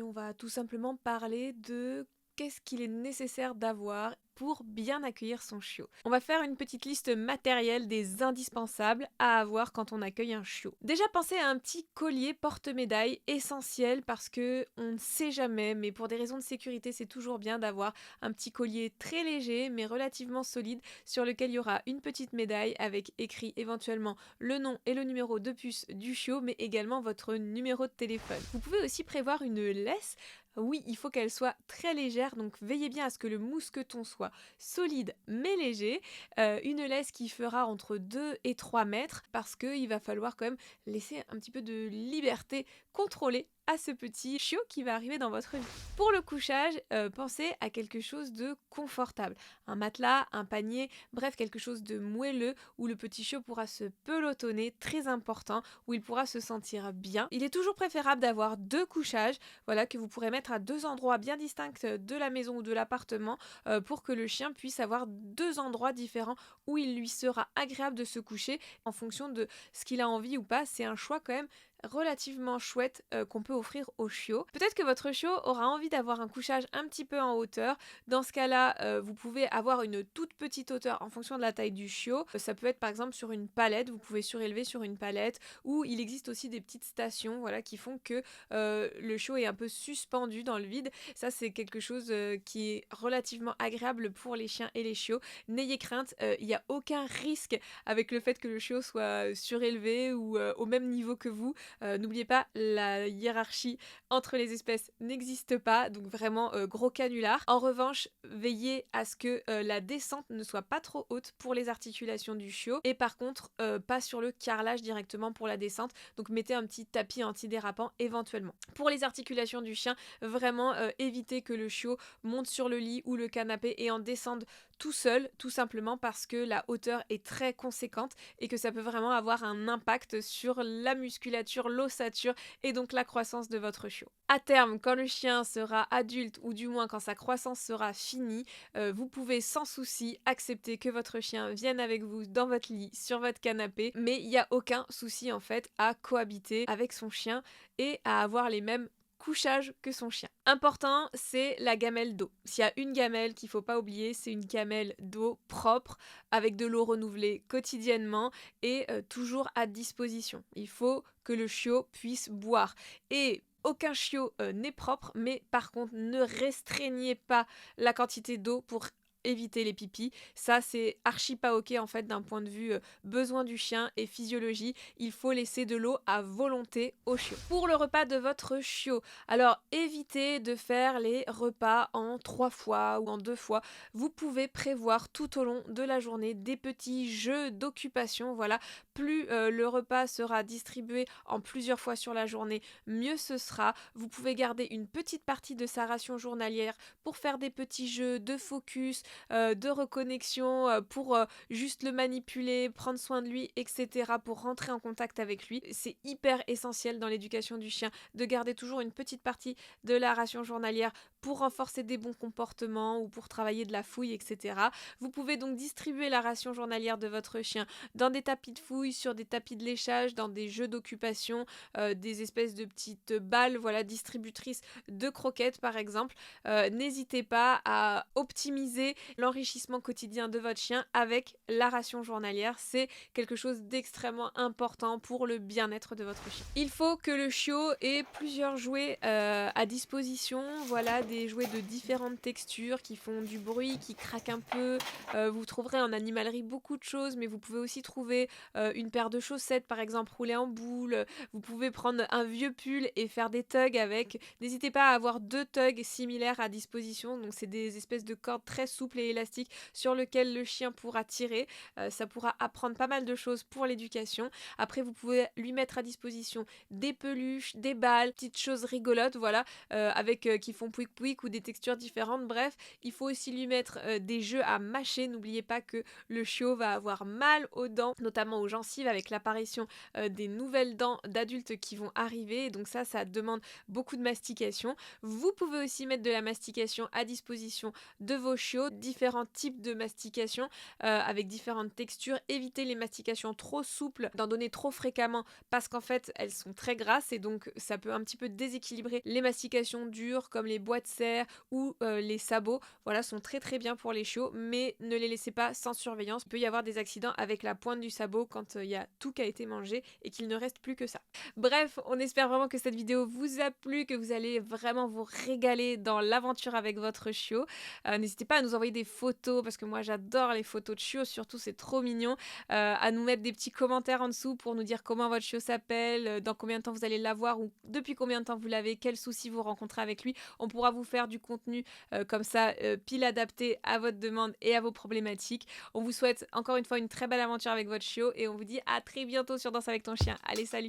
on va tout simplement parler de qu'est-ce qu'il est nécessaire d'avoir pour bien accueillir son chiot. On va faire une petite liste matérielle des indispensables à avoir quand on accueille un chiot. Déjà, pensez à un petit collier porte-médaille essentiel parce que on ne sait jamais, mais pour des raisons de sécurité, c'est toujours bien d'avoir un petit collier très léger mais relativement solide sur lequel il y aura une petite médaille avec écrit éventuellement le nom et le numéro de puce du chiot, mais également votre numéro de téléphone. Vous pouvez aussi prévoir une laisse. Oui, il faut qu'elle soit très légère, donc veillez bien à ce que le mousqueton soit solide mais léger. Une laisse qui fera entre 2 et 3 mètres parce qu'il va falloir quand même laisser un petit peu de liberté contrôlée à ce petit chiot qui va arriver dans votre vie. Pour le couchage, pensez à quelque chose de confortable. Un matelas, un panier, bref quelque chose de moelleux où le petit chiot pourra se pelotonner, très important, où il pourra se sentir bien. Il est toujours préférable d'avoir 2 couchages, voilà, que vous pourrez mettre à 2 endroits bien distincts de la maison ou de l'appartement pour que le chien puisse avoir 2 endroits différents où il lui sera agréable de se coucher en fonction de ce qu'il a envie ou pas. C'est un choix quand même relativement chouette qu'on peut offrir au chiot. Peut-être que votre chiot aura envie d'avoir un couchage un petit peu en hauteur. Dans ce cas-là, vous pouvez avoir une toute petite hauteur en fonction de la taille du chiot. Ça peut être par exemple sur une palette, vous pouvez surélever sur une palette, ou il existe aussi des petites stations, voilà, qui font que le chiot est un peu suspendu dans le vide. Ça, c'est quelque chose qui est relativement agréable pour les chiens et les chiots. N'ayez crainte, il n'y a aucun risque avec le fait que le chiot soit surélevé ou au même niveau que vous. N'oubliez pas, la hiérarchie entre les espèces n'existe pas, donc vraiment gros canular. En revanche, veillez à ce que la descente ne soit pas trop haute pour les articulations du chiot, et par contre, pas sur le carrelage directement pour la descente, donc mettez un petit tapis antidérapant éventuellement. Pour les articulations du chien, vraiment évitez que le chiot monte sur le lit ou le canapé et en descende tout seul, tout simplement parce que la hauteur est très conséquente et que ça peut vraiment avoir un impact sur la musculature, l'ossature et donc la croissance de votre chiot. À terme, quand le chien sera adulte ou du moins quand sa croissance sera finie, vous pouvez sans souci accepter que votre chien vienne avec vous dans votre lit, sur votre canapé, mais il n'y a aucun souci en fait à cohabiter avec son chien et à avoir les mêmes couchage que son chien. Important, c'est la gamelle d'eau. S'il y a une gamelle qu'il ne faut pas oublier, c'est une gamelle d'eau propre avec de l'eau renouvelée quotidiennement et toujours à disposition. Il faut que le chiot puisse boire. Et aucun chiot n'est propre, mais par contre, ne restreignez pas la quantité d'eau pour éviter les pipis. Ça, c'est archi pas ok en fait d'un point de vue besoin du chien et physiologie. Il faut laisser de l'eau à volonté au chiot. Pour le repas de votre chiot, alors évitez de faire les repas en 3 fois ou en 2 fois. Vous pouvez prévoir tout au long de la journée des petits jeux d'occupation. Voilà, plus le repas sera distribué en plusieurs fois sur la journée, mieux ce sera. Vous pouvez garder une petite partie de sa ration journalière pour faire des petits jeux de focus, de reconnexion, pour juste le manipuler, prendre soin de lui, etc. pour rentrer en contact avec lui. C'est hyper essentiel dans l'éducation du chien de garder toujours une petite partie de la ration journalière pour renforcer des bons comportements ou pour travailler de la fouille, etc. Vous pouvez donc distribuer la ration journalière de votre chien dans des tapis de fouille, sur des tapis de léchage, dans des jeux d'occupation, des espèces de petites balles, voilà, distributrices de croquettes par exemple. N'hésitez pas à optimiser l'enrichissement quotidien de votre chien avec la ration journalière. C'est quelque chose d'extrêmement important pour le bien-être de votre chien. Il faut que le chiot ait plusieurs jouets à disposition. Voilà, des jouets de différentes textures qui font du bruit, qui craquent un peu. Vous trouverez en animalerie beaucoup de choses, mais vous pouvez aussi trouver une paire de chaussettes par exemple roulées en boule. Vous pouvez prendre un vieux pull et faire des tugs avec. N'hésitez pas à avoir 2 tugs similaires à disposition. Donc c'est des espèces de cordes très souples et élastiques sur lesquelles le chien pourra tirer. Ça pourra apprendre pas mal de choses pour l'éducation. Après, vous pouvez lui mettre à disposition des peluches, des balles, petites choses rigolotes, voilà, avec qui font pouic pouic ou des textures différentes. Bref, il faut aussi lui mettre des jeux à mâcher. N'oubliez pas que le chiot va avoir mal aux dents, notamment aux gencives, avec l'apparition des nouvelles dents d'adultes qui vont arriver. Donc ça demande beaucoup de mastication. Vous pouvez aussi mettre de la mastication à disposition de vos chiots. différents types de mastication avec différentes textures. Évitez les mastications trop souples, d'en donner trop fréquemment parce qu'en fait elles sont très grasses et donc ça peut un petit peu déséquilibrer. Les mastications dures comme les bois de serre ou les sabots, voilà, sont très très bien pour les chiots, mais ne les laissez pas sans surveillance. Il peut y avoir des accidents avec la pointe du sabot quand il y a tout qui a été mangé et qu'il ne reste plus que ça. Bref, on espère vraiment que cette vidéo vous a plu, que vous allez vraiment vous régaler dans l'aventure avec votre chiot. N'hésitez pas à nous envoyer des photos parce que moi j'adore les photos de chiots, surtout c'est trop mignon. À nous mettre des petits commentaires en dessous pour nous dire comment votre chiot s'appelle, dans combien de temps vous allez l'avoir ou depuis combien de temps vous l'avez, quels soucis vous rencontrez avec lui. On pourra vous faire du contenu comme ça, pile adapté à votre demande et à vos problématiques. On vous souhaite encore une fois une très belle aventure avec votre chiot et on vous dit à très bientôt sur Danse avec ton chien. Allez, salut!